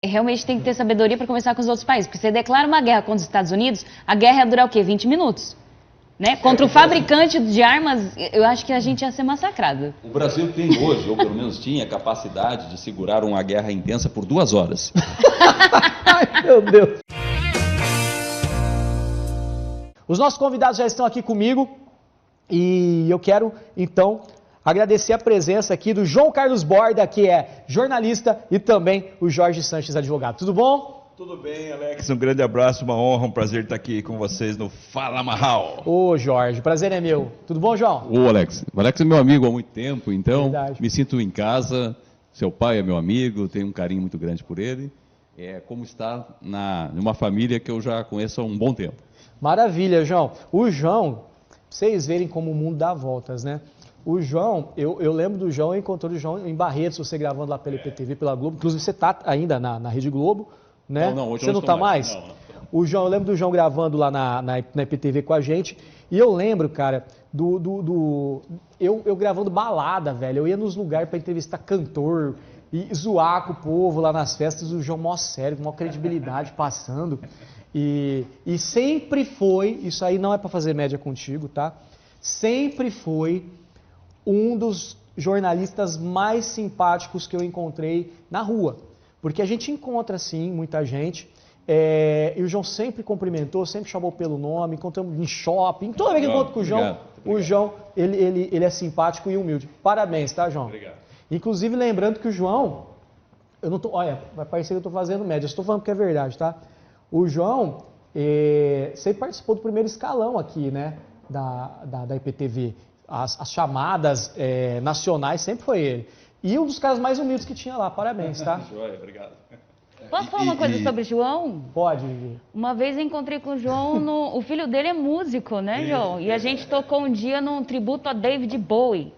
Realmente tem que ter sabedoria para conversar com os outros países, porque você declara uma guerra contra os Estados Unidos, a guerra ia durar o quê? 20 minutos. Né? Contra o fabricante de armas, eu acho que a gente ia ser massacrado. O Brasil tem hoje, ou pelo menos tinha, capacidade de segurar uma guerra intensa por 2 horas. Ai, meu Deus. Os nossos convidados já estão aqui comigo e eu quero, então, agradecer a presença aqui do João Carlos Borda, que é jornalista, e também o Jorge Sanches, advogado. Tudo bom? Tudo bem, Alex. Um grande abraço, uma honra, um prazer estar aqui com vocês no Fala Marral. Ô, Jorge, o prazer é meu. Tudo bom, João? Ô, Alex. O Alex é meu amigo há muito tempo, então Verdade. me sinto em casa. Seu pai é meu amigo, tenho um carinho muito grande por ele. É como estar numa família que eu já conheço há um bom tempo. Maravilha, João. O João, pra vocês verem como o mundo dá voltas, né? O João, eu lembro do João, eu encontrei o João em Barretos, você gravando lá pela IPTV, pela Globo. Inclusive você tá ainda na Rede Globo, né? Não, hoje você eu não estou tá mais? Não. O João, eu lembro do João gravando lá na IPTV com a gente. E eu lembro, cara, eu gravando balada, velho. Eu ia nos lugares para entrevistar cantor e zoar com o povo lá nas festas. O João mó sério, com mó credibilidade passando. E sempre foi, isso aí não é para fazer média contigo, tá? Sempre foi um dos jornalistas mais simpáticos que eu encontrei na rua. Porque a gente encontra, sim, muita gente. E o João sempre cumprimentou, sempre chamou pelo nome, encontramos em shopping. Toda vez que eu encontro com o João, Obrigado. o João, ele é simpático e humilde. Parabéns, tá, João? Obrigado. Inclusive, lembrando que o João, eu não tô, olha, vai parecer que eu estou fazendo média, eu estou falando porque é verdade, tá? O João, sempre participou do primeiro escalão aqui, né, da IPTV. As chamadas nacionais sempre foi ele. E um dos caras mais humildes que tinha lá. Parabéns, tá? Joia, obrigado. Posso falar uma coisa sobre o João? Pode, Vivi. Uma vez eu encontrei com o João, o filho dele é músico, né, João? E a gente tocou um dia num tributo a David Bowie.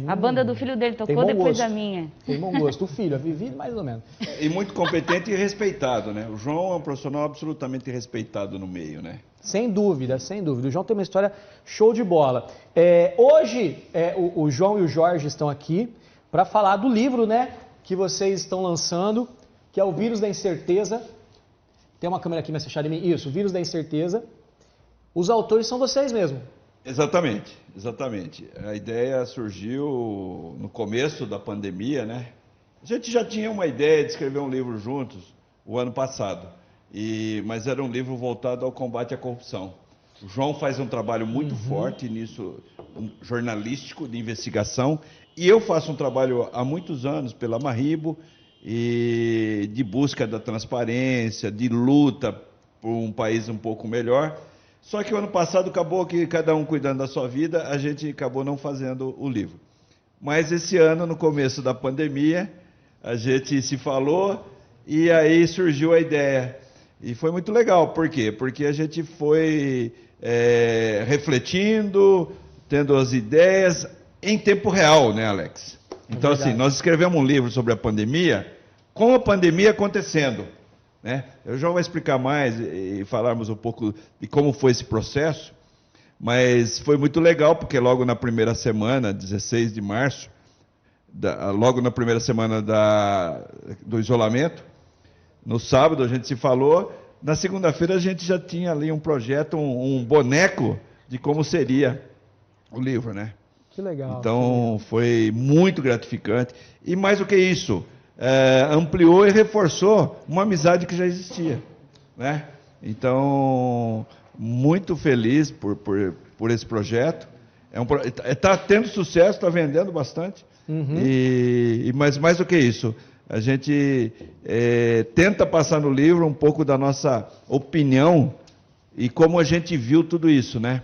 A banda do filho dele tocou, depois gosto. a minha. Tem bom gosto. O filho, a Vivi, mais ou menos. E muito competente e respeitado, né? O João é um profissional absolutamente respeitado no meio, né? Sem dúvida, sem dúvida. O João tem uma história show de bola. Hoje, o João e o Jorge estão aqui para falar do livro, né, que vocês estão lançando, que é o Vírus da Incerteza. Tem uma câmera aqui mais fechada em mim. Isso, o Vírus da Incerteza. Os autores são vocês mesmo. Exatamente, exatamente. A ideia surgiu no começo da pandemia, né? A gente já tinha uma ideia de escrever um livro juntos o ano passado, mas era um livro voltado ao combate à corrupção. O João faz um trabalho muito forte nisso, jornalístico, de investigação, e eu faço um trabalho há muitos anos pela Marribo, e de busca da transparência, de luta por um país um pouco melhor. Só que o ano passado acabou que cada um cuidando da sua vida, a gente acabou não fazendo o livro. Mas esse ano, no começo da pandemia, a gente se falou e aí surgiu a ideia. E foi muito legal. Por quê? Porque a gente foi refletindo, tendo as ideias em tempo real, né, Alex? Então, assim, nós escrevemos um livro sobre a pandemia, com a pandemia acontecendo, né? Eu já vou explicar mais e falarmos um pouco de como foi esse processo, mas foi muito legal, porque logo na primeira semana, 16 de março, logo na primeira semana do isolamento, no sábado a gente se falou, na segunda-feira a gente já tinha ali um projeto, um boneco de como seria o livro, né? Que legal. Então, foi muito gratificante. E mais do que isso, ampliou e reforçou uma amizade que já existia, né? Então, muito feliz por esse projeto. Está tendo sucesso, está vendendo bastante. Mas mais do que isso, a gente tenta passar no livro um pouco da nossa opinião e como a gente viu tudo isso, né?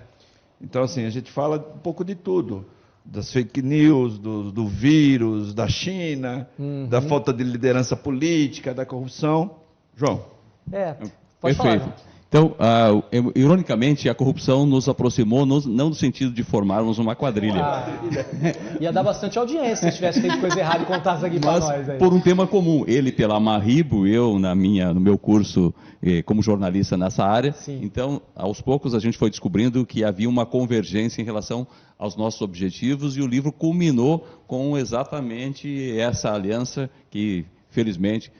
Então, assim, a gente fala um pouco de tudo. Das fake news, do vírus, da China, da falta de liderança política, da corrupção. João. Pode Perfeito. falar. Então, ironicamente, a corrupção nos aproximou, não no sentido de formarmos uma quadrilha. Ia dar bastante audiência se tivesse feito coisa errada e contasse aqui para nós. Aí. Por um tema comum. Ele pela Marribo, eu no meu curso como jornalista nessa área. Sim. Então, aos poucos, a gente foi descobrindo que havia uma convergência em relação aos nossos objetivos e o livro culminou com exatamente essa aliança que, felizmente,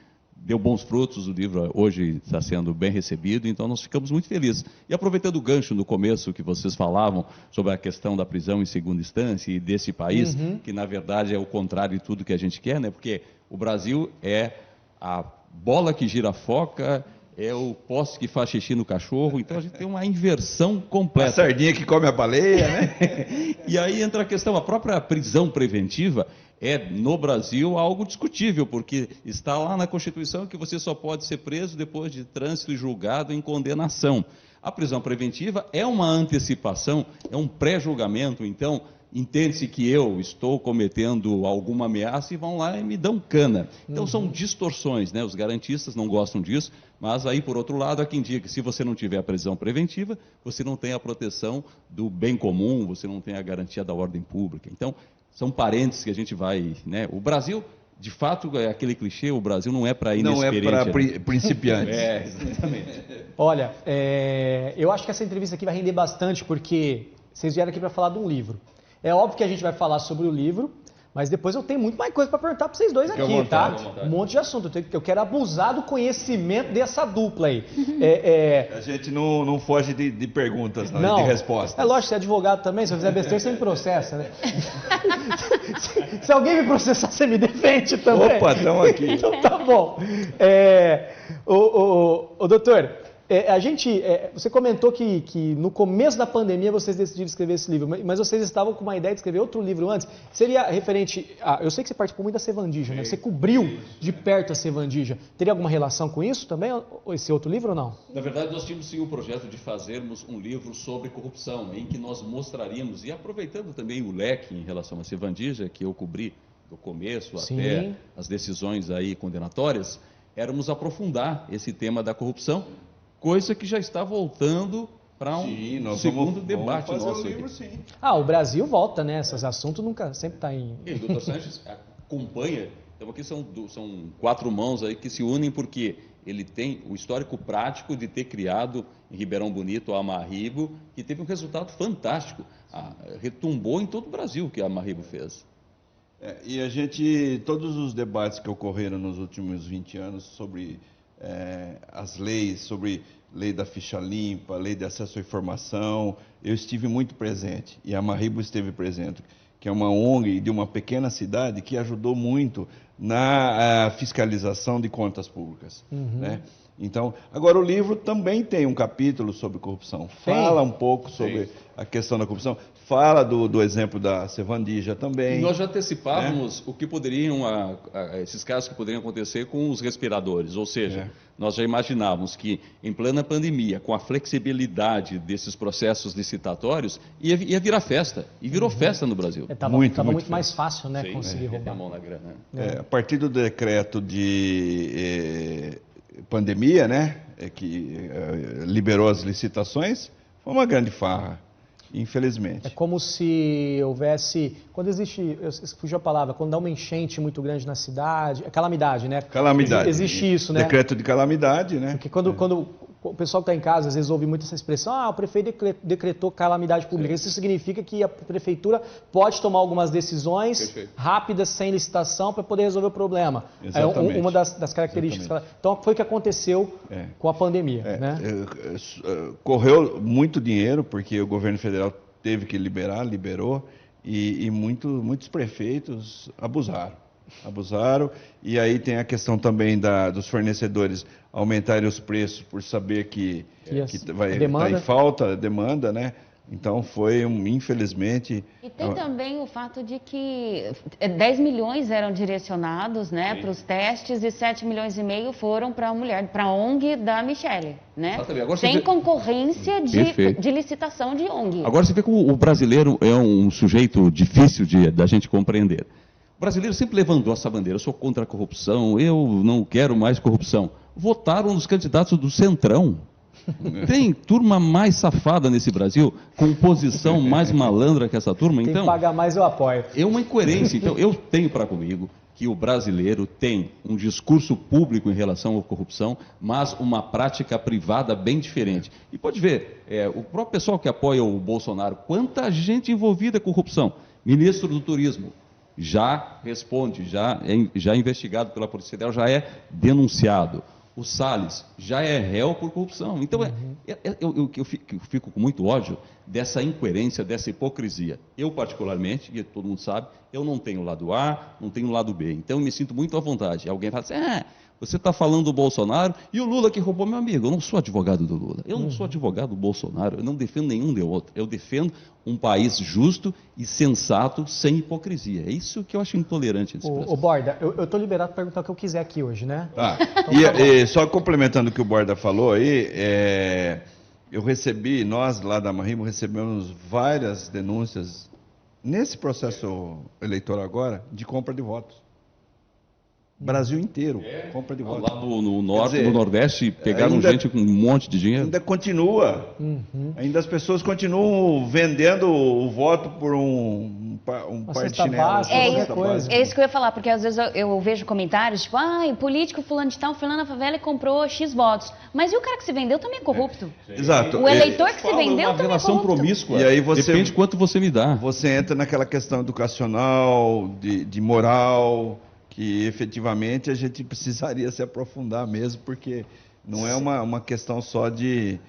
deu bons frutos, o livro hoje está sendo bem recebido, então nós ficamos muito felizes. E aproveitando o gancho no começo que vocês falavam sobre a questão da prisão em segunda instância e desse país, que na verdade é o contrário de tudo que a gente quer, né? Porque o Brasil é a bola que gira a foca, é o poste que faz xixi no cachorro, então a gente tem uma inversão A completa. sardinha que come a baleia, né? E aí entra a questão, a própria prisão preventiva é, no Brasil, algo discutível, porque está lá na Constituição que você só pode ser preso depois de trânsito e julgado em condenação. A prisão preventiva é uma antecipação, é um pré-julgamento, então entende-se que eu estou cometendo alguma ameaça e vão lá e me dão cana. Então são distorções, né? Os garantistas não gostam disso, mas aí, por outro lado, há quem diga que se você não tiver a prisão preventiva, você não tem a proteção do bem comum, você não tem a garantia da ordem pública. Então, são parentes que a gente vai, né? O Brasil, de fato, é aquele clichê, o Brasil não é para inexperiente. Não é para né? principiantes. É, exatamente. Olha, eu acho que essa entrevista aqui vai render bastante, porque vocês vieram aqui para falar de um livro. É óbvio que a gente vai falar sobre o livro, mas depois eu tenho muito mais coisa para perguntar para vocês dois aqui, tá? Um monte de assunto. Eu quero abusar do conhecimento dessa dupla aí. A gente não foge de perguntas, não, de respostas. É lógico, você é advogado também, se eu fizer besteira, você me processa, né? Se alguém me processar, você me defende também. Opa, estamos aqui. Então tá bom. Doutor, você comentou que no começo da pandemia vocês decidiram escrever esse livro, mas vocês estavam com uma ideia de escrever outro livro antes. Seria referente eu sei que você participou muito da Sevandija, né? Você cobriu de perto a Sevandija. Teria alguma relação com isso também, esse outro livro ou não? Na verdade, nós tínhamos sim o projeto de fazermos um livro sobre corrupção, em que nós mostraríamos, e aproveitando também o leque em relação à Sevandija, que eu cobri do começo Sim. até as decisões aí condenatórias, éramos aprofundar esse tema da corrupção, coisa que já está voltando para um segundo debate nosso aqui. Livro, sim. O Brasil volta, né? Esses assuntos nunca, sempre está em... E o doutor Sanches acompanha, então aqui são 4 mãos aí que se unem porque ele tem o histórico prático de ter criado em Ribeirão Bonito a Amarribo, que teve um resultado fantástico, retumbou em todo o Brasil o que a Amarribo fez. E todos os debates que ocorreram nos últimos 20 anos sobre as leis, sobre lei da ficha limpa, lei de acesso à informação, eu estive muito presente, e a Amarribo esteve presente, que é uma ONG de uma pequena cidade que ajudou muito na fiscalização de contas públicas, né? Então, agora o livro também tem um capítulo sobre corrupção, fala um pouco sobre a questão da corrupção, fala do exemplo da Sevandija também. E nós já antecipávamos o que poderiam, esses casos que poderiam acontecer com os respiradores, ou seja, nós já imaginávamos que em plena pandemia, com a flexibilidade desses processos licitatórios, ia virar festa, e virou festa no Brasil. Estava muito mais fácil, né, conseguir roubar. A mão na grana. A partir do decreto de pandemia, né, que liberou as licitações, foi uma grande farra, infelizmente. É como se houvesse, quando existe, fugiu a palavra, quando dá uma enchente muito grande na cidade, calamidade, né? Calamidade. Existe isso, né? Decreto de calamidade, né? Porque quando o pessoal que está em casa, às vezes ouve muito essa expressão, o prefeito decretou calamidade pública. Isso significa que a prefeitura pode tomar algumas decisões rápidas, sem licitação, para poder resolver o problema. Exatamente. É uma das características. Exatamente. Então, foi o que aconteceu com a pandemia. Né? Correu muito dinheiro, porque o governo federal teve que liberou, e muitos prefeitos abusaram, e aí tem a questão também dos fornecedores aumentarem os preços por saber que vai estar em falta, demanda, né? Então foi, infelizmente... E tem também o fato de que 10 milhões eram direcionados, né, para os testes e 7 milhões e meio foram para a mulher, para a ONG da Michele, né? Sem concorrência de licitação de ONG. Agora você vê como o brasileiro é um sujeito difícil da gente compreender. O brasileiro sempre levantou essa bandeira, eu sou contra a corrupção, eu não quero mais corrupção. Votaram nos candidatos do Centrão. Tem turma mais safada nesse Brasil, com posição mais malandra que essa turma. Quem então, paga mais eu apoio. É uma incoerência. Então, eu tenho para comigo que o brasileiro tem um discurso público em relação à corrupção, mas uma prática privada bem diferente. E pode ver, o próprio pessoal que apoia o Bolsonaro, quanta gente envolvida com corrupção. Ministro do Turismo, já responde, já é investigado pela Polícia Federal, já é denunciado. O Salles já é réu por corrupção. Então, eu fico com muito ódio dessa incoerência, dessa hipocrisia. Eu, particularmente, e todo mundo sabe, eu não tenho lado A, não tenho lado B. Então, eu me sinto muito à vontade. Alguém fala assim, você está falando do Bolsonaro e o Lula que roubou meu amigo. Eu não sou advogado do Lula. Eu não sou advogado do Bolsonaro. Eu não defendo nenhum de outro. Eu defendo um país justo e sensato, sem hipocrisia. É isso que eu acho intolerante. Ô Borda, eu estou liberado para perguntar o que eu quiser aqui hoje, né? Tá. Então, e só complementando o que o Borda falou aí, nós lá da Marrimo recebemos várias denúncias nesse processo eleitoral agora de compra de votos. Brasil inteiro, compra de votos. Lá no norte, no nordeste, pegaram gente com um monte de dinheiro. Ainda continua. Ainda as pessoas continuam vendendo o voto por um par de chinelos. É isso que eu ia falar, porque às vezes eu vejo comentários, tipo, o político fulano de tal foi lá na favela e comprou X votos. Mas e o cara que se vendeu também é corrupto? Exato. O eleitor que se vendeu também é corrupto. Promíscua. E aí depende de quanto você me dá. Você entra naquela questão educacional, de moral, que efetivamente a gente precisaria se aprofundar mesmo, porque não é uma questão só de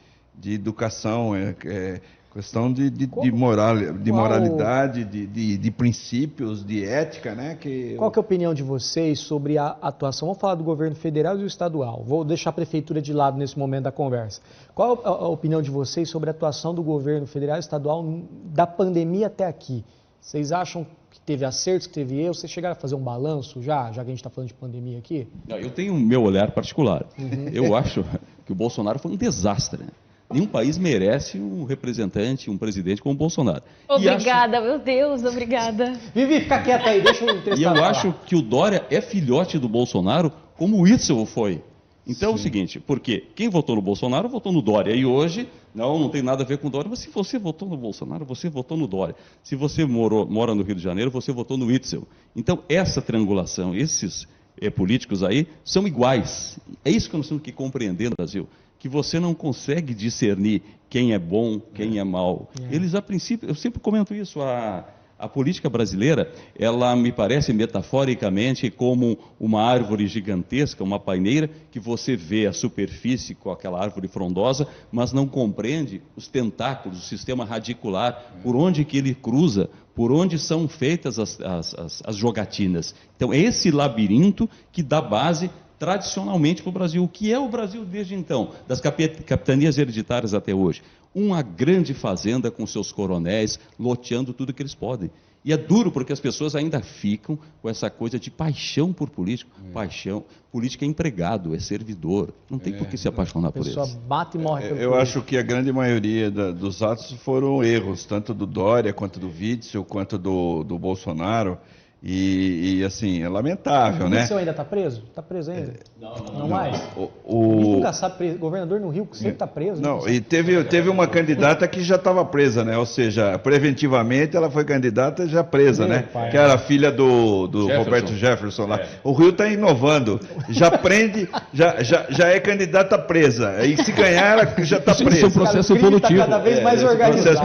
educação, é questão de moralidade, de princípios, de ética, né? Qual que é a opinião de vocês sobre a atuação? Vamos falar do governo federal e do estadual. Vou deixar a prefeitura de lado nesse momento da conversa. Qual a opinião de vocês sobre a atuação do governo federal e estadual da pandemia até aqui? Vocês acham que teve acertos, que teve erros? Vocês chegaram a fazer um balanço já que a gente está falando de pandemia aqui? Eu tenho o meu olhar particular. Eu acho que o Bolsonaro foi um desastre. Nenhum país merece um representante, um presidente como o Bolsonaro. Obrigada, meu Deus, obrigada. Vivi, fica quieta aí, deixa eu entrevistar. E eu acho que o Dória é filhote do Bolsonaro, como o Witzel foi. Então é o seguinte, porque quem votou no Bolsonaro votou no Dória. E hoje, não tem nada a ver com o Dória, mas se você votou no Bolsonaro, você votou no Dória. Se você mora no Rio de Janeiro, você votou no Witzel. Então essa triangulação, esses políticos aí, são iguais. É isso que nós temos que compreender no Brasil. Que você não consegue discernir quem é bom, quem é mau. Eles, a princípio, eu sempre comento isso, a política brasileira, ela me parece metaforicamente como uma árvore gigantesca, uma paineira, que você vê a superfície com aquela árvore frondosa, mas não compreende os tentáculos, o sistema radicular, por onde que ele cruza, por onde são feitas as jogatinas. Então, é esse labirinto que dá base tradicionalmente para o Brasil. O que é o Brasil desde então, das capitanias hereditárias até hoje? Uma grande fazenda com seus coronéis, loteando tudo que eles podem. E é duro porque as pessoas ainda ficam com essa coisa de paixão por político. Paixão. Político é empregado, é servidor. Não tem por que se apaixonar por isso. A pessoa bate e morre pelo Eu acho que a grande maioria dos atos foram erros, tanto do Dória, quanto do Witzel, quanto do Bolsonaro. E assim, é lamentável, né? O Witzel ainda está preso? Está preso ainda? Não mais? A gente nunca sabe, governador no Rio sempre está preso. Não, e teve uma candidata que já estava presa, né? Ou seja, preventivamente ela foi candidata já presa, né? Que era a filha do Roberto Jefferson lá. O Rio está inovando, já prende, já é candidata presa. Aí se ganhar, ela já está presa. Isso é um processo evolutivo. Tá cada vez mais organizado.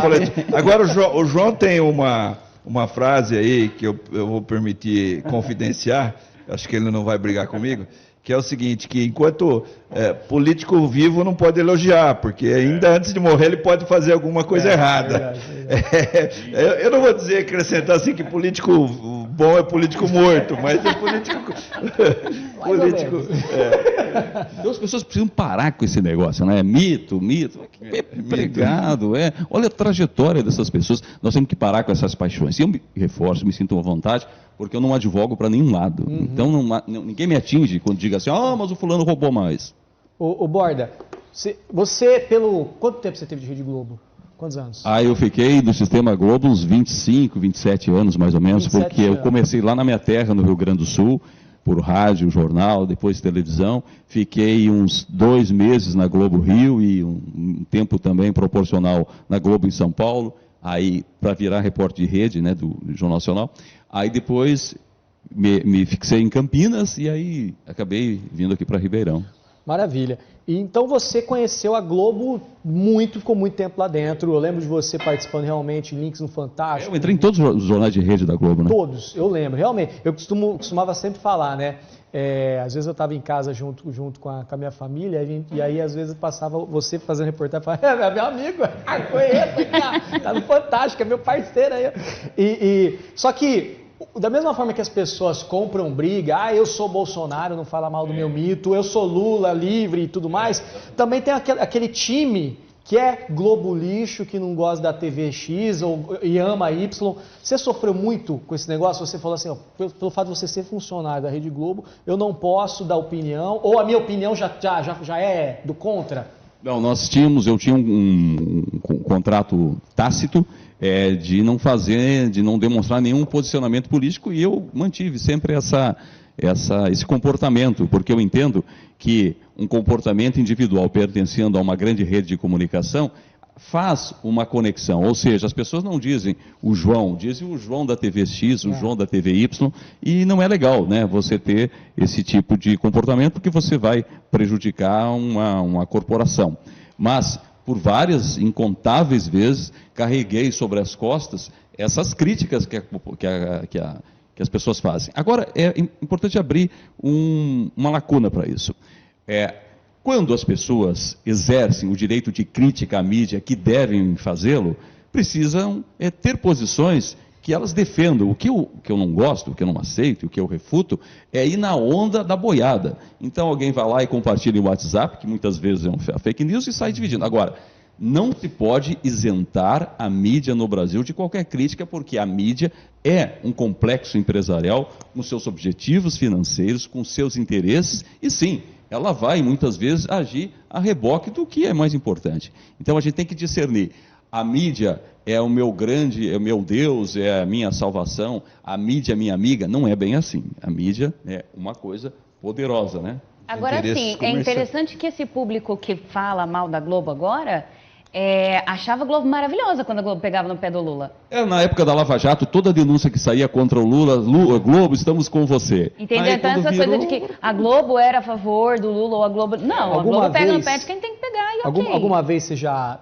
Agora o João tem uma frase aí que eu vou permitir confidenciar, acho que ele não vai brigar comigo, que é o seguinte, que enquanto político vivo não pode elogiar, porque ainda antes de morrer ele pode fazer alguma coisa errada. Eu não vou acrescentar assim que político bom é político morto, mas é político... Então as pessoas precisam parar com esse negócio, né? Mito, é empregado, Olha a trajetória dessas pessoas, nós temos que parar com essas paixões. E eu me reforço, me sinto à vontade, porque eu não advogo para nenhum lado. Então ninguém me atinge quando diga assim, mas o fulano roubou mais. Ô Borda, quanto tempo você teve de Rede Globo? Quantos anos? Eu fiquei no Sistema Globo uns 25, 27 anos mais ou menos, porque eu comecei lá na minha terra, no Rio Grande do Sul, por rádio, jornal, depois televisão. Fiquei uns 2 meses na Globo Rio e um tempo também proporcional na Globo em São Paulo, aí para virar repórter de rede, né, do Jornal Nacional. Aí depois me fixei em Campinas e aí acabei vindo aqui para Ribeirão. Maravilha. E então você conheceu a Globo ficou muito tempo lá dentro. Eu lembro de você participando realmente em Links no Fantástico. Eu entrei em todos os jornais de rede da Globo, né? Todos, eu lembro, realmente. Eu costumava sempre falar, né? Às vezes eu estava em casa junto com a minha família, e aí às vezes passava você fazendo reportagem e falava, meu amigo, foi ele, tá no Fantástico, é meu parceiro aí. Só que, da mesma forma que as pessoas compram briga, eu sou Bolsonaro, não fala mal do meu mito, eu sou Lula, livre e tudo mais, também tem aquele time que é Globo lixo, que não gosta da TV X e ama Y. Você sofreu muito com esse negócio? Você falou assim, ó, pelo fato de você ser funcionário da Rede Globo, eu não posso dar opinião, ou a minha opinião já é do contra? Não, eu tinha um contrato tácito de não demonstrar nenhum posicionamento político, e eu mantive sempre esse comportamento, porque eu entendo que um comportamento individual pertencendo a uma grande rede de comunicação faz uma conexão, ou seja, as pessoas não dizem o João, dizem o João da TV X, o João da TV Y, e não é legal, né, você ter esse tipo de comportamento, porque você vai prejudicar uma corporação. Mas, por várias, incontáveis vezes, carreguei sobre as costas essas críticas que as pessoas fazem. Agora, é importante abrir uma lacuna para isso. Quando as pessoas exercem o direito de crítica à mídia, que devem fazê-lo, precisam ter posições que elas defendam. O que eu não gosto, o que eu não aceito, o que eu refuto, é ir na onda da boiada. Então alguém vai lá e compartilha o WhatsApp, que muitas vezes é um fake news, e sai dividindo. Agora, não se pode isentar a mídia no Brasil de qualquer crítica, porque a mídia é um complexo empresarial com seus objetivos financeiros, com seus interesses, e sim, ela vai muitas vezes agir a reboque do que é mais importante. Então a gente tem que discernir. A mídia é o meu Deus, é a minha salvação, a mídia é minha amiga. Não é bem assim. A mídia é uma coisa poderosa, né? Agora sim, é interessante que esse público que fala mal da Globo agora achava a Globo maravilhosa quando a Globo pegava no pé do Lula. Na época da Lava Jato, toda a denúncia que saía contra o Lula, Globo, estamos com você. Entendeu? Então essa coisa de que a Globo era a favor do Lula ou a Globo... Não, a Globo pega no pé de quem tem que pegar e ok. Alguma vez você já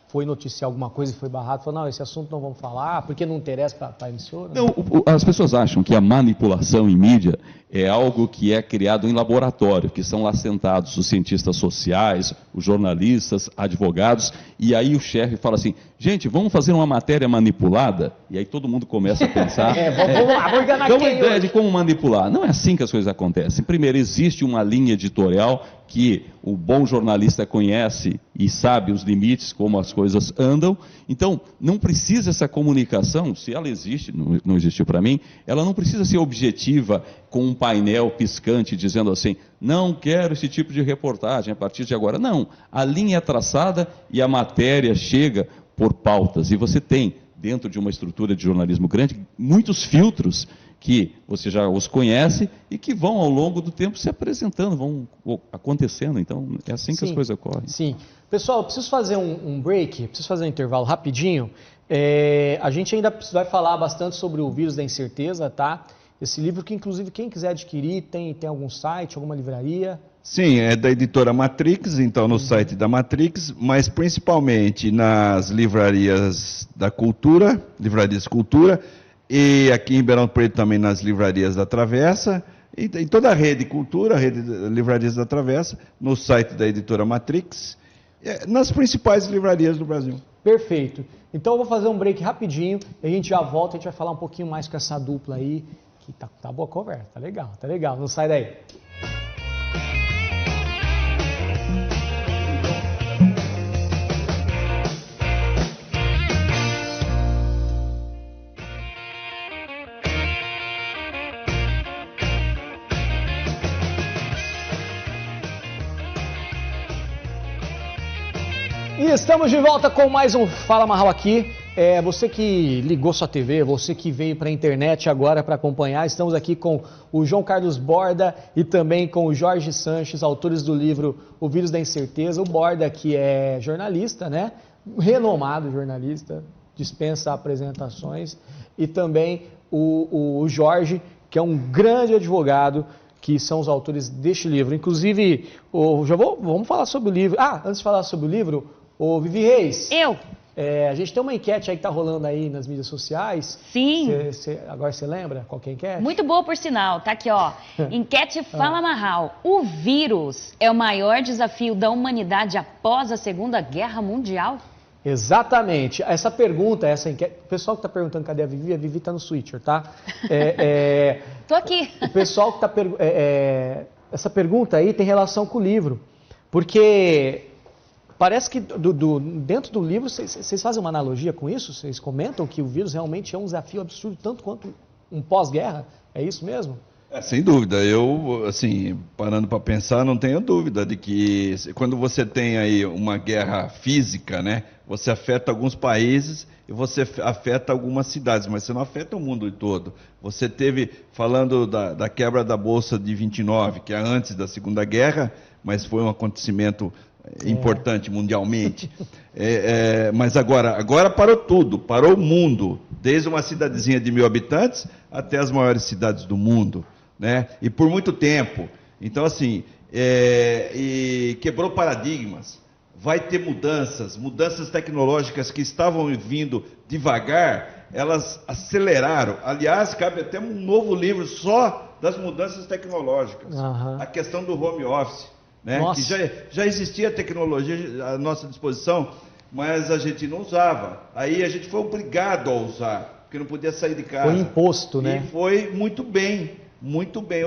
foi noticiar alguma coisa e foi barrado? Falou, não, esse assunto não vamos falar, porque não interessa para a emissora? Não, as pessoas acham que a manipulação em mídia é algo que é criado em laboratório, que são lá sentados os cientistas sociais, os jornalistas, advogados, e aí o chefe fala assim, gente, vamos fazer uma matéria manipulada? E aí todo mundo começa a pensar... vamos lá, vamos enganar quem? Então, uma ideia de como manipular. Não é assim que as coisas acontecem. Primeiro, existe uma linha editorial que o bom jornalista conhece e sabe os limites, como as coisas andam. Então, não precisa essa comunicação, se ela existe, não existiu para mim, ela não precisa ser objetiva com um painel piscante dizendo assim, não quero esse tipo de reportagem a partir de agora. Não, a linha é traçada e a matéria chega por pautas. E você tem, dentro de uma estrutura de jornalismo grande, muitos filtros que você já os conhece e que vão, ao longo do tempo, se apresentando, vão acontecendo. Então, é assim que as coisas ocorrem. Sim. Pessoal, eu preciso fazer um break, preciso fazer um intervalo rapidinho. A gente ainda vai falar bastante sobre o vírus da incerteza, tá? Esse livro que, inclusive, quem quiser adquirir, tem algum site, alguma livraria? Sim, é da editora Matrix, então no site da Matrix, mas principalmente nas livrarias da Cultura, Livrarias Cultura, e aqui em Ribeirão Preto também nas livrarias da Travessa, e em toda a rede Cultura, a rede de Livrarias da Travessa, no site da editora Matrix, nas principais livrarias do Brasil. Perfeito. Então eu vou fazer um break rapidinho, e a gente já volta, a gente vai falar um pouquinho mais com essa dupla aí, que tá boa a conversa, tá legal, não sai daí. E estamos de volta com mais um Fala Marral aqui. Você que ligou sua TV, você que veio para a internet agora para acompanhar, estamos aqui com o João Carlos Borda e também com o Jorge Sanches, autores do livro O Vírus da Incerteza. O Borda, que é jornalista, né? Renomado jornalista, dispensa apresentações. E também o Jorge, que é um grande advogado, que são os autores deste livro. Inclusive, vamos falar sobre o livro. Antes de falar sobre o livro, Vivi Reis. A gente tem uma enquete aí que está rolando aí nas mídias sociais. Sim. Agora você lembra qual que é a enquete? Muito boa, por sinal. Tá aqui, ó. Enquete Fala Marral. O vírus é o maior desafio da humanidade após a Segunda Guerra Mundial? Exatamente. Essa pergunta, essa enquete... O pessoal que está perguntando cadê a Vivi está no Twitter, tá? Tô aqui. O pessoal que está perguntando... Essa pergunta aí tem relação com o livro. Porque... Parece que dentro do livro, vocês fazem uma analogia com isso? Vocês comentam que o vírus realmente é um desafio absurdo, tanto quanto um pós-guerra? É isso mesmo? Sem dúvida. Eu, assim, parando para pensar, não tenho dúvida de que quando você tem aí uma guerra física, né, você afeta alguns países e você afeta algumas cidades, mas você não afeta o mundo todo. Você teve, falando da quebra da Bolsa de 29, que é antes da Segunda Guerra, mas foi um acontecimento importante mundialmente, mas agora parou tudo, parou o mundo, desde uma cidadezinha de 1000 habitantes até as maiores cidades do mundo, né? E por muito tempo. Então, assim, e quebrou paradigmas, vai ter mudanças tecnológicas que estavam vindo devagar, elas aceleraram. Aliás, cabe até um novo livro só das mudanças tecnológicas, a questão do home office. Né? Que já existia tecnologia à nossa disposição, mas a gente não usava. Aí a gente foi obrigado a usar, porque não podia sair de casa. Foi imposto, né? E foi muito bem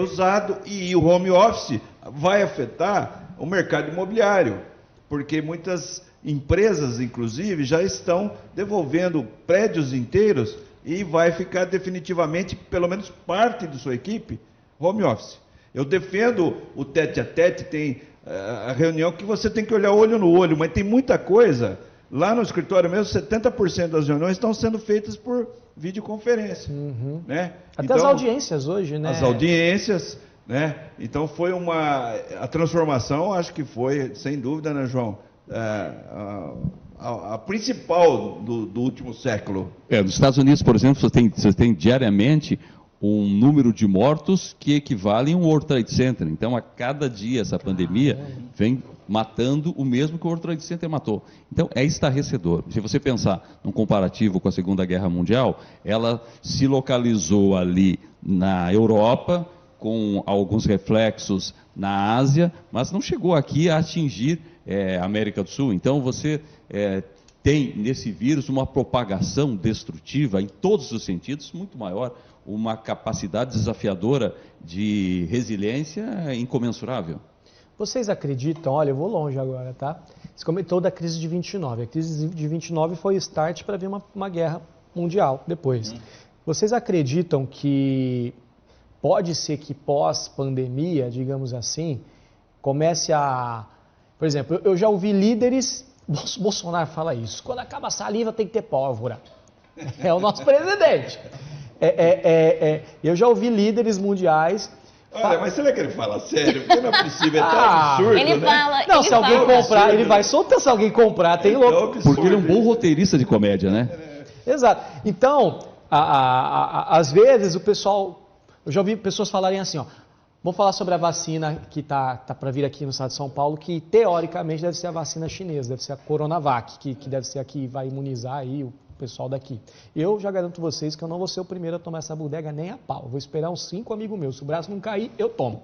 usado. E o home office vai afetar o mercado imobiliário, porque muitas empresas, inclusive, já estão devolvendo prédios inteiros e vai ficar definitivamente, pelo menos parte de sua equipe, home office. Eu defendo o tete-a-tete, tem a reunião que você tem que olhar olho no olho, mas tem muita coisa. Lá no escritório mesmo, 70% das reuniões estão sendo feitas por videoconferência. Né? Até então, as audiências hoje, né? As audiências, né? Então foi a transformação, acho que foi, sem dúvida, né, João? A principal do último século. Nos Estados Unidos, por exemplo, você tem diariamente um número de mortos que equivale a um World Trade Center. Então, a cada dia, essa pandemia vem matando o mesmo que o World Trade Center matou. Então, é estarrecedor. Se você pensar num comparativo com a Segunda Guerra Mundial, ela se localizou ali na Europa, com alguns reflexos na Ásia, mas não chegou aqui a atingir a América do Sul. Então, você tem nesse vírus uma propagação destrutiva em todos os sentidos muito maior, uma capacidade desafiadora de resiliência incomensurável. Vocês acreditam, olha, eu vou longe agora, tá? Você comentou da crise de 29. A crise de 29 foi o start para vir uma guerra mundial depois. Vocês acreditam que pode ser que pós-pandemia, digamos assim, comece a... Por exemplo, eu já ouvi líderes... Bolsonaro fala isso. Quando acaba a saliva tem que ter pólvora. É o nosso presidente. Eu já ouvi líderes mundiais... Olha, mas será que ele fala sério? Porque não é possível, é tão absurdo, ele né? fala, não, ele se alguém fala. comprar, ele vai soltar se alguém comprar, tem louco. Porque ele é um bom roteirista de comédia, né? Exato. Então, às vezes o pessoal... Eu já ouvi pessoas falarem assim, ó, vamos falar sobre a vacina que tá para vir aqui no estado de São Paulo, que teoricamente deve ser a vacina chinesa, deve ser a Coronavac, que deve ser a que vai imunizar aí o pessoal daqui. Eu já garanto vocês que eu não vou ser o primeiro a tomar essa bodega nem a pau. Vou esperar uns 5 amigos meus. Se o braço não cair, eu tomo.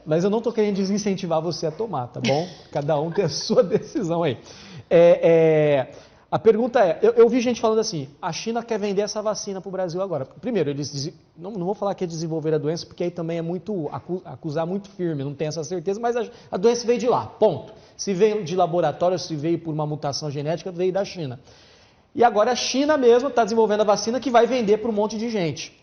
Mas eu não estou querendo desincentivar você a tomar, tá bom? Cada um tem a sua decisão aí. A pergunta é, eu vi gente falando assim, a China quer vender essa vacina para o Brasil agora. Primeiro, eles não vou falar que é desenvolver a doença, porque aí também é muito acusar muito firme, não tenho essa certeza, mas a doença veio de lá, ponto. Se veio de laboratório, se veio por uma mutação genética, veio da China. E agora a China mesmo está desenvolvendo a vacina que vai vender para um monte de gente.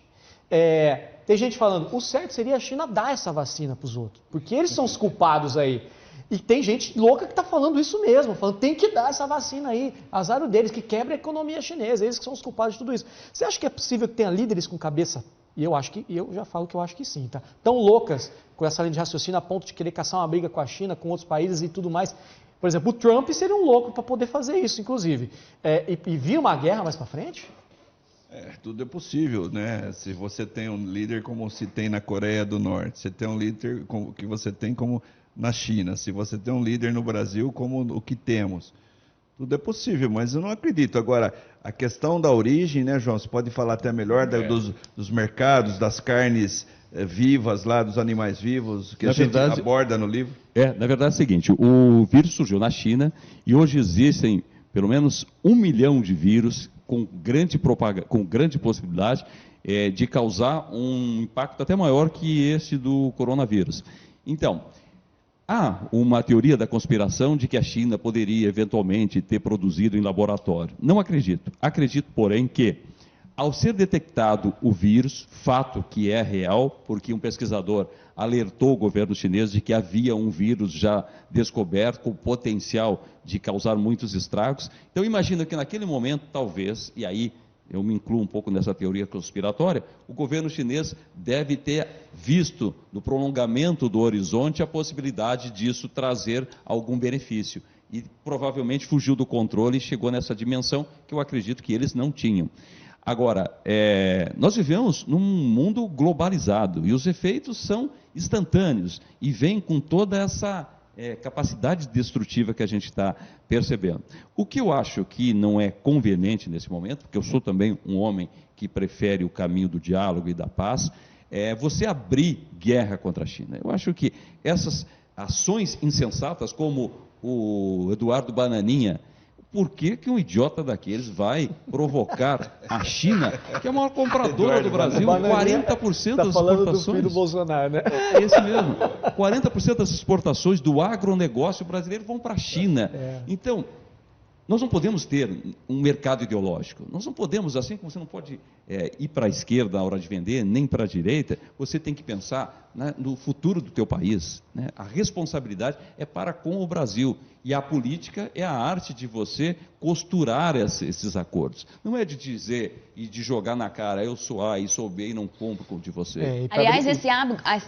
Tem gente falando, o certo seria a China dar essa vacina para os outros, porque eles são os culpados aí. E tem gente louca que está falando isso mesmo, falando tem que dar essa vacina aí, azar deles, que quebra a economia chinesa, eles que são os culpados de tudo isso. Você acha que é possível que tenha líderes com cabeça, e eu já falo que eu acho que sim, tá? Tão loucas com essa linha de raciocínio a ponto de querer caçar uma briga com a China, com outros países e tudo mais. Por exemplo, o Trump seria um louco para poder fazer isso, inclusive. E vir uma guerra mais para frente? Tudo é possível, né? Se você tem um líder como se tem na Coreia do Norte, você tem um líder que você tem como na China, se você tem um líder no Brasil como o que temos, tudo é possível, mas eu não acredito. Agora, a questão da origem, né, João? Você pode falar até melhor dos mercados, das carnes vivas lá, dos animais vivos, que a gente aborda no livro? Na verdade é o seguinte, o vírus surgiu na China e hoje existem pelo menos 1 milhão de vírus com grande possibilidade de causar um impacto até maior que esse do coronavírus. Então, há uma teoria da conspiração de que a China poderia eventualmente ter produzido em laboratório. Não acredito. Acredito, porém, que ao ser detectado o vírus, fato que é real, porque um pesquisador alertou o governo chinês de que havia um vírus já descoberto com potencial de causar muitos estragos. Então, imagino que naquele momento, talvez, e aí eu me incluo um pouco nessa teoria conspiratória, o governo chinês deve ter visto no prolongamento do horizonte a possibilidade disso trazer algum benefício. E provavelmente fugiu do controle e chegou nessa dimensão que eu acredito que eles não tinham. Agora, nós vivemos num mundo globalizado e os efeitos são instantâneos e vêm com toda essa capacidade destrutiva que a gente está percebendo. O que eu acho que não é conveniente nesse momento, porque eu sou também um homem que prefere o caminho do diálogo e da paz, é você abrir guerra contra a China. Eu acho que essas ações insensatas, como o Eduardo Bananinha, por que um idiota daqueles vai provocar a China, que é a maior compradora do Brasil, 40% das exportações... Está falando do filho do Bolsonaro, né? É esse mesmo. 40% das exportações do agronegócio brasileiro vão para a China. Então, nós não podemos ter um mercado ideológico. Nós não podemos, assim como você não pode ir para a esquerda na hora de vender, nem para a direita, você tem que pensar, né, no futuro do teu país. Né? A responsabilidade é para com o Brasil. E a política é a arte de você costurar esses acordos. Não é de dizer e de jogar na cara, eu sou A e sou B e não compro de você. Aliás,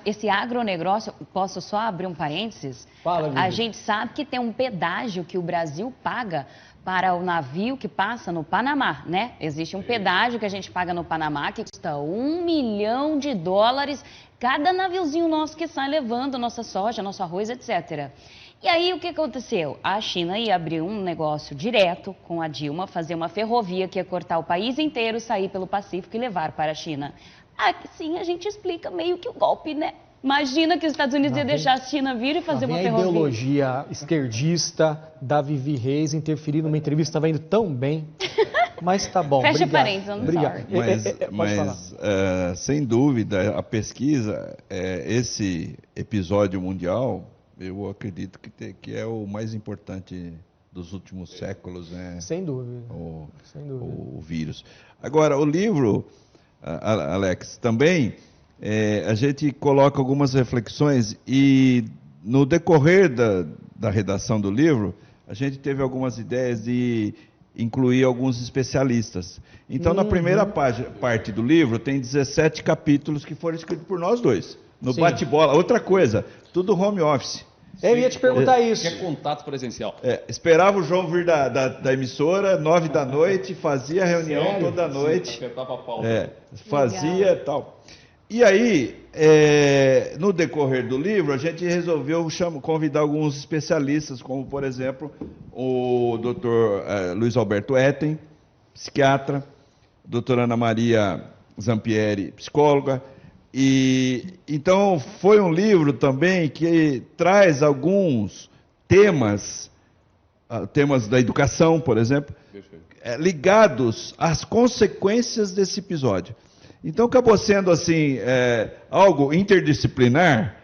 esse agronegócio, posso só abrir um parênteses? Fala, a gente sabe que tem um pedágio que o Brasil paga para o navio que passa no Panamá, né? Existe um pedágio que a gente paga no Panamá que custa $1 milhão cada naviozinho nosso que sai levando nossa soja, nosso arroz, etc. E aí, o que aconteceu? A China ia abrir um negócio direto com a Dilma, fazer uma ferrovia que ia cortar o país inteiro, sair pelo Pacífico e levar para a China. Assim, a gente explica meio que o golpe, né? Imagina que os Estados Unidos ia deixar a China vir e fazer uma ferrovia. A ideologia esquerdista da Vivi Reis interferir numa entrevista, estava indo tão bem, mas tá bom. Fecha parênteses, não obrigado. Mas sem dúvida, a pesquisa, esse episódio mundial, eu acredito que é o mais importante dos últimos séculos, né? Sem dúvida. O vírus. Agora, o livro, Alex, também a gente coloca algumas reflexões e no decorrer da redação do livro, a gente teve algumas ideias de incluir alguns especialistas. Então, na primeira parte do livro, tem 17 capítulos que foram escritos por nós dois, no bate-bola. Outra coisa, tudo home office. Eu ia te perguntar isso. Que é contato presencial. Esperava o João vir da emissora, 9 da noite, fazia reunião toda noite. Apertava a pauta. Fazia tal. E aí, no decorrer do livro, a gente resolveu convidar alguns especialistas, como, por exemplo, o Dr. Luiz Alberto Etten, psiquiatra, a doutora Ana Maria Zampieri, psicóloga. E então foi um livro também que traz alguns temas da educação, por exemplo, ligados às consequências desse episódio. Então acabou sendo assim algo interdisciplinar,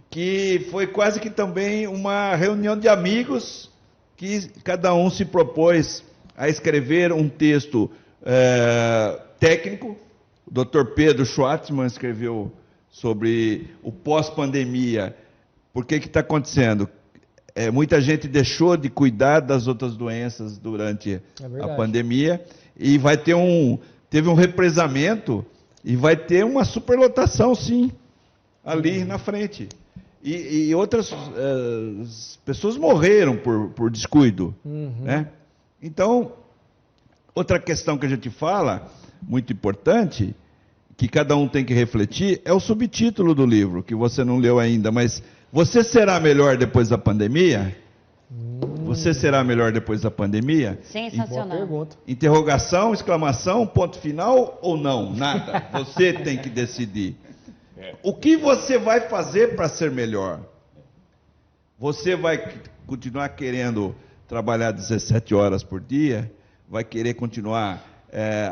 que foi quase que também uma reunião de amigos que cada um se propôs a escrever um texto técnico. O Dr. Pedro Schwartzman escreveu sobre o pós-pandemia. Por que está acontecendo? Muita gente deixou de cuidar das outras doenças durante a pandemia e teve um represamento e vai ter uma superlotação, sim, ali na frente. E outras pessoas morreram por descuido. Né? Então, Outra questão que a gente fala, muito importante, que cada um tem que refletir, é o subtítulo do livro, que você não leu ainda, mas você será melhor depois da pandemia? Você será melhor depois da pandemia? Sensacional. Boa pergunta. Interrogação, exclamação, ponto final ou não? Nada. Você tem que decidir. O que você vai fazer para ser melhor? Você vai continuar querendo trabalhar 17 horas por dia? Vai querer continuar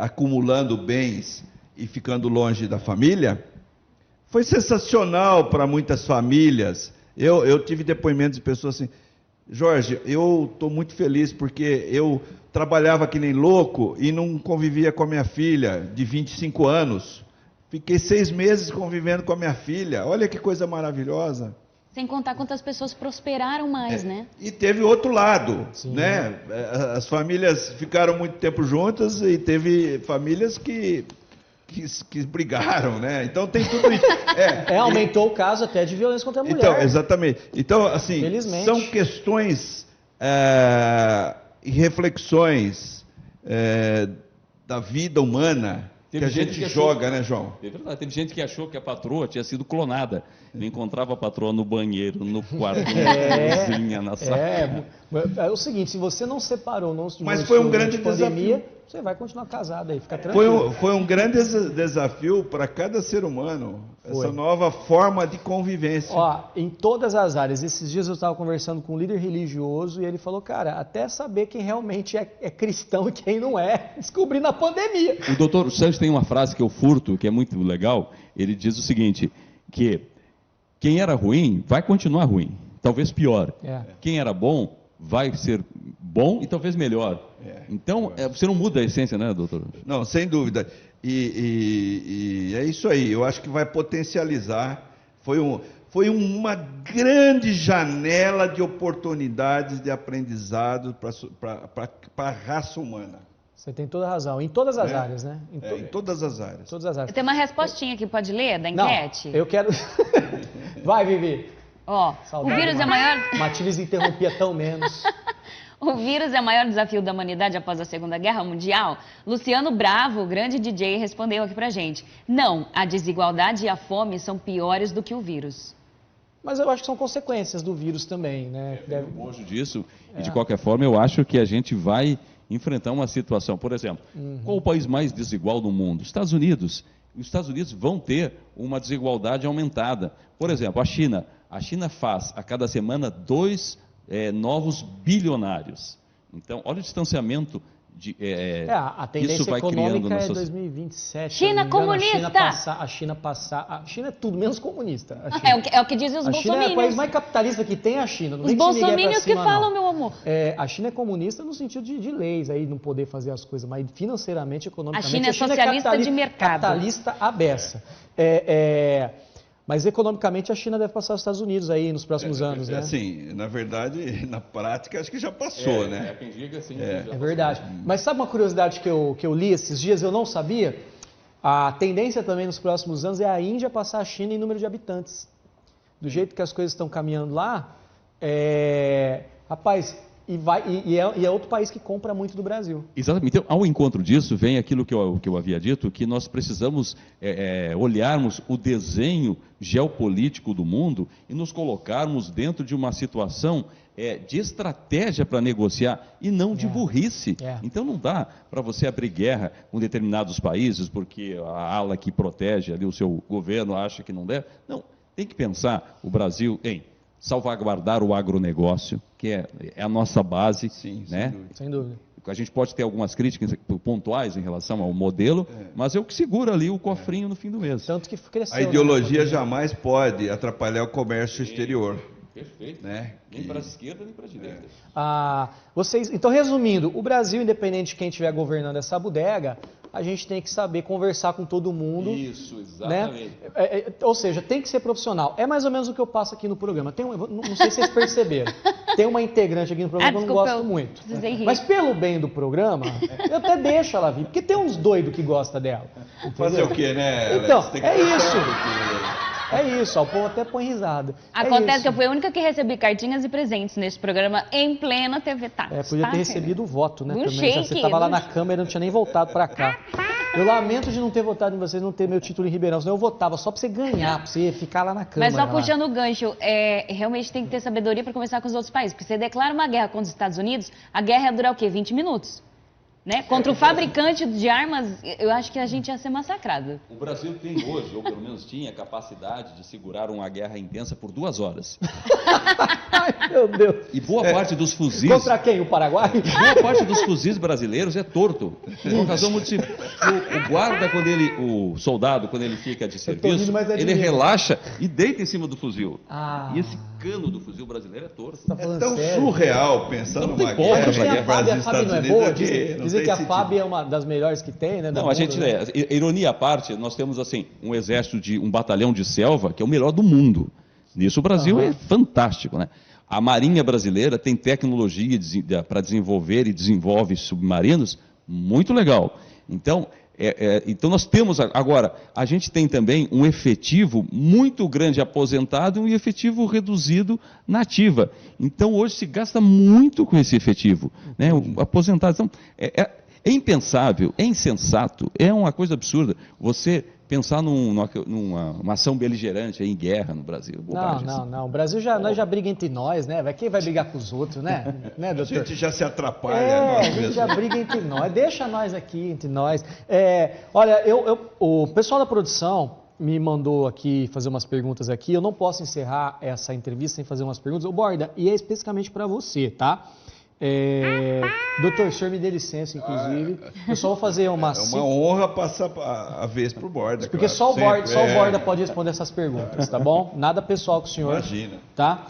acumulando bens e ficando longe da família? Foi sensacional para muitas famílias. Eu tive depoimentos de pessoas assim: Jorge, eu estou muito feliz porque eu trabalhava que nem louco e não convivia com a minha filha de 25 anos. Fiquei 6 meses convivendo com a minha filha. Olha que coisa maravilhosa. Sem contar quantas pessoas prosperaram mais, né? E teve outro lado, Sim. né? As famílias ficaram muito tempo juntas e teve famílias que brigaram, né? Então tem tudo isso. Aumentou o caso até de violência contra a mulher. Então, exatamente. Então, assim, são questões e reflexões da vida humana que a gente joga, né, João? É verdade. Teve gente que achou que a patroa tinha sido clonada. Eu encontrava a patroa no banheiro, no quarto, na cozinha, na sala. É o seguinte, se você não separou, não se Mas foi um grande pandemia, desafio. você vai continuar casado aí, fica tranquilo. Foi um grande desafio para cada ser humano, essa nova forma de convivência. Ó, em todas as áreas. Esses dias eu estava conversando com um líder religioso e ele falou, cara, até saber quem realmente é cristão e quem não é, descobri na pandemia. O doutor Sanches tem uma frase que eu furto, que é muito legal. Ele diz o seguinte, que quem era ruim vai continuar ruim, talvez pior. Quem era bom vai ser bom e talvez melhor. Então, você não muda a essência, né, doutor? Não, sem dúvida. E é isso aí. Eu acho que vai potencializar. Foi uma grande janela de oportunidades de aprendizado para a raça humana. Você tem toda a razão. Em todas as áreas, né? Em todas as áreas. Todas as áreas. Tem uma respostinha aqui, pode ler, da enquete? Não, eu quero... Vai, Vivi. Ó, o vírus é maior... Matildes interrompia tão menos. O vírus é o maior desafio da humanidade após a Segunda Guerra Mundial? Luciano Bravo, o grande DJ, respondeu aqui pra gente. Não, a desigualdade e a fome são piores do que o vírus. Mas eu acho que são consequências do vírus também, né? Eu gosto disso e, de qualquer forma, eu acho que a gente vai enfrentar uma situação. Por exemplo, qual o país mais desigual do mundo? Estados Unidos. Os Estados Unidos vão ter uma desigualdade aumentada. Por exemplo, a China. A China faz, a cada semana, 2 novos bilionários. Então, olha o distanciamento a tendência isso vai econômica criando é 2027. China comunista! A China é tudo menos comunista. É o que dizem os bolsominions. A China é o país mais capitalista que tem, a China. Os bolsominions que falam, meu amor. A China é comunista no sentido de leis, aí não poder fazer as coisas, mas financeiramente, economicamente. A China é socialista de mercado. Capitalista à beça. Mas economicamente a China deve passar os Estados Unidos aí nos próximos anos, né? Assim, na verdade, na prática, acho que já passou, né? Quem diga assim, É verdade. Mas sabe uma curiosidade que eu li esses dias, eu não sabia? A tendência também nos próximos anos é a Índia passar a China em número de habitantes. Do jeito que as coisas estão caminhando lá, rapaz, e é outro país que compra muito do Brasil. Exatamente. Então, ao encontro disso, vem aquilo que eu havia dito, que nós precisamos olharmos o desenho geopolítico do mundo e nos colocarmos dentro de uma situação de estratégia para negociar e não de burrice. Então não dá para você abrir guerra com determinados países porque a ala que protege ali o seu governo acha que não deve. Não, tem que pensar o Brasil em salvaguardar o agronegócio, que é a nossa base. Sim, né? Sem dúvida. A gente pode ter algumas críticas pontuais em relação ao modelo, mas é o que segura ali o cofrinho no fim do mês. Tanto que cresceu. A ideologia jamais pode atrapalhar o comércio exterior. Perfeito. Né? Nem para a esquerda, nem para a direita. Então, resumindo, o Brasil, independente de quem estiver governando essa bodega, a gente tem que saber conversar com todo mundo. Isso, exatamente. Né? Ou seja, tem que ser profissional. É mais ou menos o que eu passo aqui no programa. Não sei se vocês perceberam. Tem uma integrante aqui no programa que eu não gosto muito. Mas pelo bem do programa, eu até deixo ela vir. Porque tem uns doidos que gostam dela. Fazer o quê, né? Então, Alex? é isso. É isso, ó, o povo até põe risada. Acontece que eu fui a única que recebi cartinhas e presentes nesse programa em plena TV Táxi. Podia ter recebido o voto, né? No também. shake, você estava lá na Câmara e não tinha nem voltado para cá. Eu lamento de não ter votado em vocês, não ter meu título em Ribeirão, senão eu votava só para você ganhar, para você ficar lá na Câmara. Mas só puxando o gancho, realmente tem que ter sabedoria para conversar com os outros países, porque você declara uma guerra contra os Estados Unidos, a guerra ia durar o quê? 20 minutos. Né? Contra o fabricante de armas, eu acho que a gente ia ser massacrado. O Brasil tem hoje, ou pelo menos tinha, capacidade de segurar uma guerra intensa por 2 horas. Ai, meu Deus. E boa parte dos fuzis... Contra quem? O Paraguai? Boa parte dos fuzis brasileiros é torto. Por razão muito simples. O guarda, o soldado, quando ele fica de serviço, ele relaxa e deita em cima do fuzil. E esse cano do fuzil brasileiro é torto. Tá é tão sério? surreal pensando numa guerra entre Brasil e Estados Unidos. Dizem que a sentido. FAB é uma das melhores que tem, né? Não, a gente, ironia à parte, nós temos assim um exército um batalhão de selva que é o melhor do mundo. Nisso o Brasil é fantástico, né? A Marinha brasileira tem tecnologia para desenvolver e desenvolve submarinos muito legal. Então, então nós temos agora, a gente tem também um efetivo muito grande aposentado e um efetivo reduzido na ativa. Então hoje se gasta muito com esse efetivo, né? O aposentado. Então, é impensável, é insensato, é uma coisa absurda você pensar numa ação beligerante em guerra no Brasil. Bobagem, não. O Brasil nós já briga entre nós, né? Quem vai brigar com os outros, né? Né, doutor? A gente já se atrapalha. A gente já briga entre nós. Deixa nós aqui, entre nós. Olha, o pessoal da produção me mandou aqui fazer umas perguntas aqui. Eu não posso encerrar essa entrevista sem fazer umas perguntas. Ô, Borda, e é especificamente para você, tá? Doutor, o senhor me dê licença, inclusive. Eu só vou fazer uma... É uma honra passar a vez para o Borda. Porque claro, só o Borda pode responder essas perguntas, tá bom? Nada pessoal com o senhor. Imagina. Tá?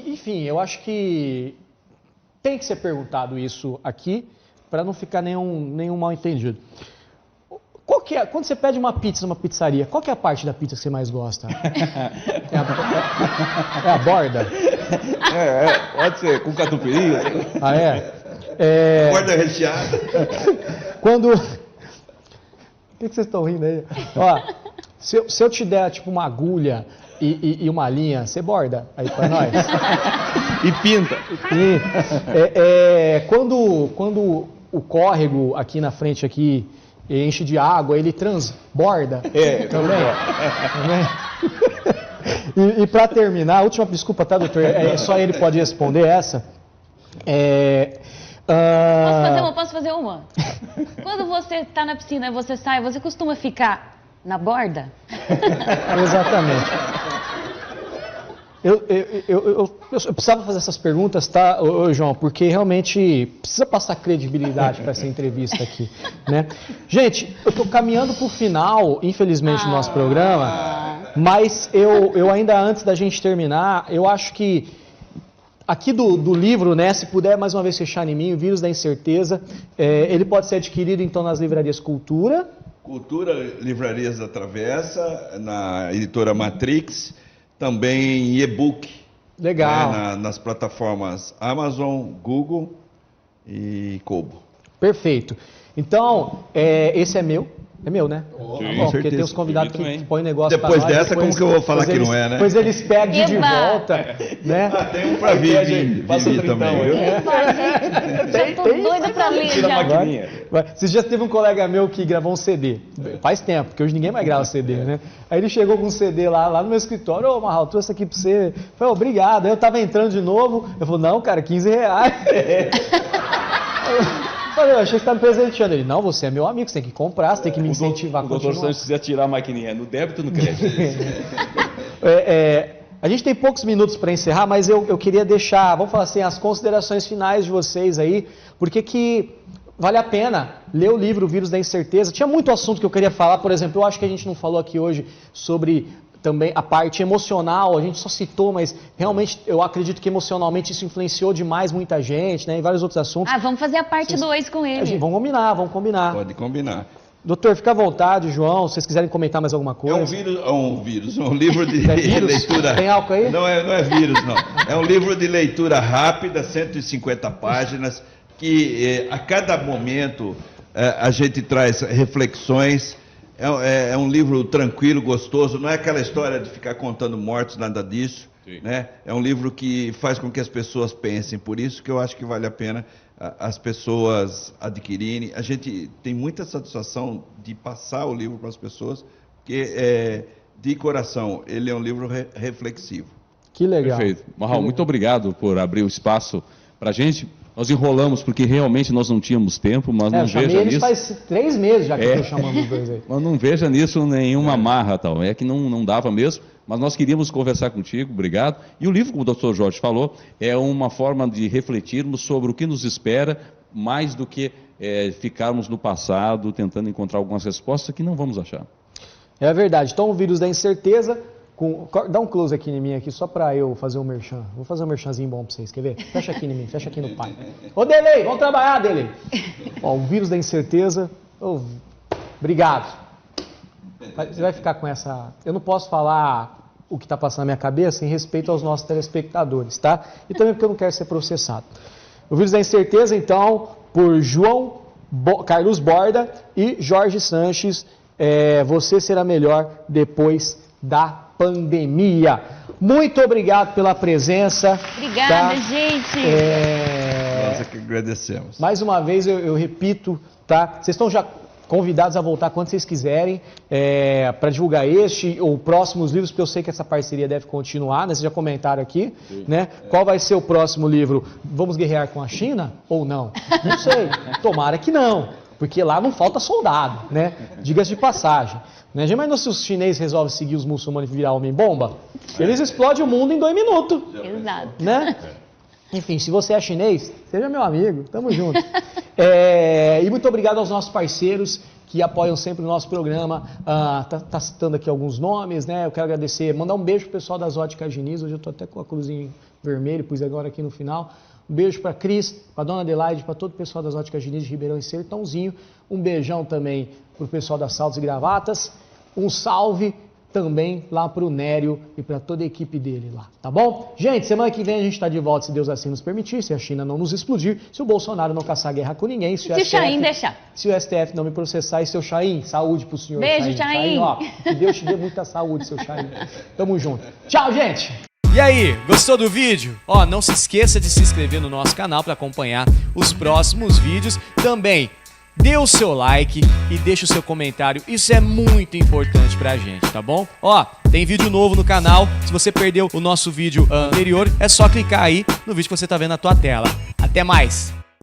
Enfim, eu acho que tem que ser perguntado isso aqui para não ficar nenhum mal entendido. Quando você pede uma pizza numa pizzaria, qual que é a parte da pizza que você mais gosta? É a borda? Pode ser, com catupiry. Ah, é? Borda recheada. Quando... Por que vocês estão rindo aí? Ó, se eu te der tipo uma agulha e uma linha, você borda aí pra nós? E pinta. Quando o córrego aqui na frente aqui enche de água, ele transborda também. E para terminar, a última desculpa, tá, doutor? Só ele pode responder essa. Posso fazer uma? Quando você está na piscina e você sai, você costuma ficar na borda? Exatamente. Eu precisava fazer essas perguntas, tá, João? Porque realmente precisa passar credibilidade para essa entrevista aqui, né? Gente, eu estou caminhando para o final, infelizmente, do nosso programa, mas eu ainda, antes da gente terminar, eu acho que aqui do livro, né, se puder mais uma vez fechar em mim, O Vírus da Incerteza, ele pode ser adquirido então nas livrarias Cultura, Livrarias da Travessa, na editora Matrix, também em e-book. Legal. Nas plataformas Amazon, Google e Kobo. Perfeito. Então, esse é meu. É meu, né? Sim, porque tem os convidados que põem negócio depois pra nós. Dessa, como que eu vou falar que não é, né? Depois eles pedem de volta, né? Tem um pra vir também. Já tô doida pra ler já. Esses dias teve um colega meu que gravou um CD. Faz tempo, porque hoje ninguém mais grava CD, né? Aí ele chegou com um CD lá no meu escritório. Ô, Marral, trouxe aqui pra você. Eu falei, obrigado. Aí eu tava entrando de novo. Eu falei, não, cara, R$15. Eu achei que você tá me presenteando. Ele, não, você é meu amigo, você tem que comprar, você tem que me incentivar a continuar. O doutor Santos precisa tirar a maquininha, no débito ou no crédito? A gente tem poucos minutos para encerrar, mas eu queria deixar, vamos falar assim, as considerações finais de vocês aí, porque que vale a pena ler o livro O Vírus da Incerteza. Tinha muito assunto que eu queria falar, por exemplo, eu acho que a gente não falou aqui hoje sobre também a parte emocional, a gente só citou, mas realmente eu acredito que emocionalmente isso influenciou demais muita gente, né, em vários outros assuntos. Vamos fazer a parte 2 com ele. Vamos combinar. Pode combinar. Doutor, fica à vontade, João, se vocês quiserem comentar mais alguma coisa. É um livro de leitura... Tem álcool aí? Não é vírus, não. É um livro de leitura rápida, 150 páginas, que a cada momento a gente traz reflexões É um livro tranquilo, gostoso, não é aquela história de ficar contando mortos, nada disso. Né? É um livro que faz com que as pessoas pensem, por isso que eu acho que vale a pena as pessoas adquirirem. A gente tem muita satisfação de passar o livro para as pessoas, porque de coração, ele é um livro reflexivo. Que legal. Perfeito. Marral, muito obrigado por abrir o espaço para a gente. Nós enrolamos porque realmente nós não tínhamos tempo, mas não veja nisso... faz 3 meses já que eu estou chamando os dois aí. Mas não veja nisso nenhuma marra, tal. É que não dava mesmo, mas nós queríamos conversar contigo, obrigado. E o livro, como o Dr. Jorge falou, é uma forma de refletirmos sobre o que nos espera, mais do que ficarmos no passado tentando encontrar algumas respostas que não vamos achar. É verdade. Então, o vírus da incerteza... Dá um close aqui em mim, aqui, só para eu fazer um merchan. Vou fazer um merchanzinho bom para vocês, quer ver? Fecha aqui em mim, fecha aqui no pai. Ô, Delei, vamos trabalhar, Delei. Ó, o vírus da incerteza. Obrigado. Você vai ficar com essa... Eu não posso falar o que está passando na minha cabeça em respeito aos nossos telespectadores, tá? E também porque eu não quero ser processado. O vírus da incerteza, então, por João Carlos Borda e Jorge Sanches. Você será melhor depois da pandemia. Muito obrigado pela presença. Obrigada, gente. Nós é que agradecemos. Mais uma vez, eu repito, tá? Vocês estão já convidados a voltar quando vocês quiserem para divulgar este ou próximos livros, porque eu sei que essa parceria deve continuar, né? Vocês já comentaram aqui, né? Qual vai ser o próximo livro? Vamos guerrear com a China ou não? Não sei. Tomara que não, porque lá não falta soldado, né? Diga-se de passagem. Né? Já imaginou se os chineses resolvem seguir os muçulmanos e virar homem-bomba? Eles explodem o mundo em 2 minutos. Exato. Né? Enfim, se você é chinês, seja meu amigo, tamo junto. E muito obrigado aos nossos parceiros que apoiam sempre o nosso programa. Tá citando aqui alguns nomes, né? Eu quero agradecer, mandar um beijo pro pessoal das Óticas Diniz. Hoje eu tô até com a cruzinha vermelha, pus agora aqui no final. Um beijo para Cris, para Dona Adelaide, para todo o pessoal das Óticas Diniz de Ribeirão e Sertãozinho. Um beijão também para o pessoal das Saltos e Gravatas. Um salve também lá para o Nério e para toda a equipe dele lá, tá bom? Gente, semana que vem a gente está de volta, se Deus assim nos permitir, se a China não nos explodir, se o Bolsonaro não caçar guerra com ninguém, se o Chaim deixar. Se o STF não me processar, e seu Chaim, saúde pro senhor. Beijo, Chaim. Ó, que Deus te dê muita saúde, seu Chaim. Tamo junto. Tchau, gente! E aí, gostou do vídeo? Ó, não se esqueça de se inscrever no nosso canal para acompanhar os próximos vídeos. Também dê o seu like e deixe o seu comentário, isso é muito importante pra gente, tá bom? Ó, tem vídeo novo no canal, se você perdeu o nosso vídeo anterior, é só clicar aí no vídeo que você tá vendo na tua tela. Até mais!